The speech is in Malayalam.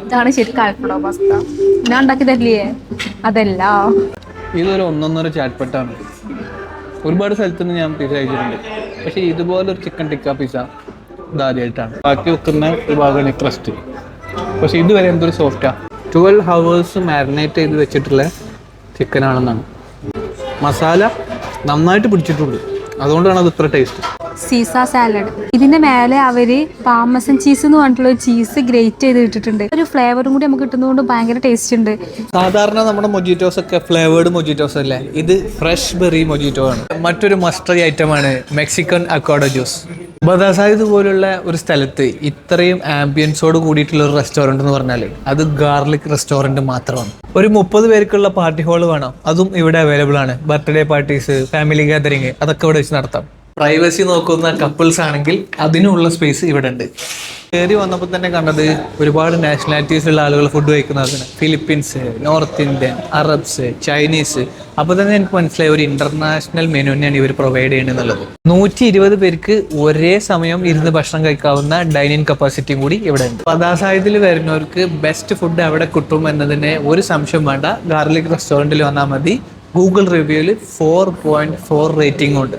ഇതാണ് ശരിക്കും ആൽഫ്രഡോ പാസ്ത. ഞാൻ ഉണ്ടാക്കി തരില്ലേ? അതല്ല, ഇതൊരു ഒന്നൊന്നര ചാറ്റ്പട്ടാണ്. ഒരുപാട് സ്ഥലത്ത് നിന്ന് ഞാൻ പിസ്സ കഴിച്ചിട്ടുണ്ട്, പക്ഷേ ഇതുപോലൊരു ചിക്കൻ ടിക്ക പിസ്സ ഇതാദ്യമായിട്ടാണ്. ബാക്കി വെക്കുന്ന ഒരു ഭാഗമാണ് ക്രസ്റ്റ്, പക്ഷെ ഇതുവരെ എന്തൊരു സോഫ്റ്റാ. 12 hours മാരിനേറ്റ് ചെയ്ത് വെച്ചിട്ടുള്ള ചിക്കനാണെന്നാണ്. മസാല നന്നായിട്ട് പിടിച്ചിട്ടുണ്ട്, അതുകൊണ്ടാണ് അത് ഇത്ര ടേസ്റ്റ്. സീസ സാലഡ്. ഇതിന്റെ മേലെ അവര് പാമസൻ ചീസ് എന്ന് പറഞ്ഞിട്ടുള്ള ഒരു ചീസ് ഗ്രേറ്റ് ചെയ്ത് ഇട്ടിട്ടുണ്ട്. ഒരു ഫ്ലേവറും കൂടി നമുക്ക് കിട്ടുന്നതുകൊണ്ട് ഭയങ്കര ടേസ്റ്റ് ഉണ്ട്. സാധാരണ നമ്മുടെ മൊജിറ്റോസ് ഒക്കെ ഫ്ലേവേർഡ് മൊജിറ്റോസ് അല്ലേ, ഇത് ഫ്രഷ് ബെറി മൊജിറ്റോ ആണ്. മറ്റൊരു മസ്റ്ററി ഐറ്റമാണ് മെക്സിക്കൻ അക്കോഡോ ജ്യൂസ്. ബദാസായത് പോലുള്ള ഒരു സ്ഥലത്ത് ഇത്രയും ആംബിയൻസോട് കൂടിയിട്ടുള്ള ഒരു റെസ്റ്റോറൻറ്റ് എന്ന് പറഞ്ഞാൽ അത് ഗാർലിക് റെസ്റ്റോറൻറ്റ് മാത്രമാണ്. ഒരു 30 പേർക്കുള്ള പാർട്ടി ഹാൾ വേണം, അതും ഇവിടെ അവൈലബിൾ ആണ്. ബർത്ത്ഡേ പാർട്ടീസ്, ഫാമിലി ഗാദറിങ് അതൊക്കെ ഇവിടെ വെച്ച് നടത്താം. പ്രൈവസി നോക്കുന്ന കപ്പിൾസ് ആണെങ്കിൽ അതിനുള്ള സ്പേസ് ഇവിടെ ഉണ്ട്. കയറി വന്നപ്പോൾ തന്നെ കണ്ടത് ഒരുപാട് നാഷണാലിറ്റീസ് ഉള്ള ആളുകൾ ഫുഡ് കഴിക്കുന്നതാണ്. Philippines, north Indian, Arabs, Chinese. അപ്പോൾ തന്നെ എനിക്ക് മനസ്സിലായി ഒരു ഇന്റർനാഷണൽ മെനു തന്നെയാണ് ഇവർ പ്രൊവൈഡ് ചെയ്യുന്നത്. 120 പേർക്ക് ഒരേ സമയം ഇരുന്ന് ഭക്ഷണം കഴിക്കാവുന്ന ഡൈനിങ് കപ്പാസിറ്റിയും കൂടി ഇവിടെ ഉണ്ട്. പദാസായത്തിൽ വരുന്നവർക്ക് ബെസ്റ്റ് ഫുഡ് എവിടെ കിട്ടും എന്നതിന് ഒരു സംശയം വേണ്ട. ഗാർലിക് റെസ്റ്റോറൻറ്റിൽ വന്നാൽ മതി. ഗൂഗിൾ റിവ്യൂവിൽ 4.4 റേറ്റിംഗ് ഉണ്ട്.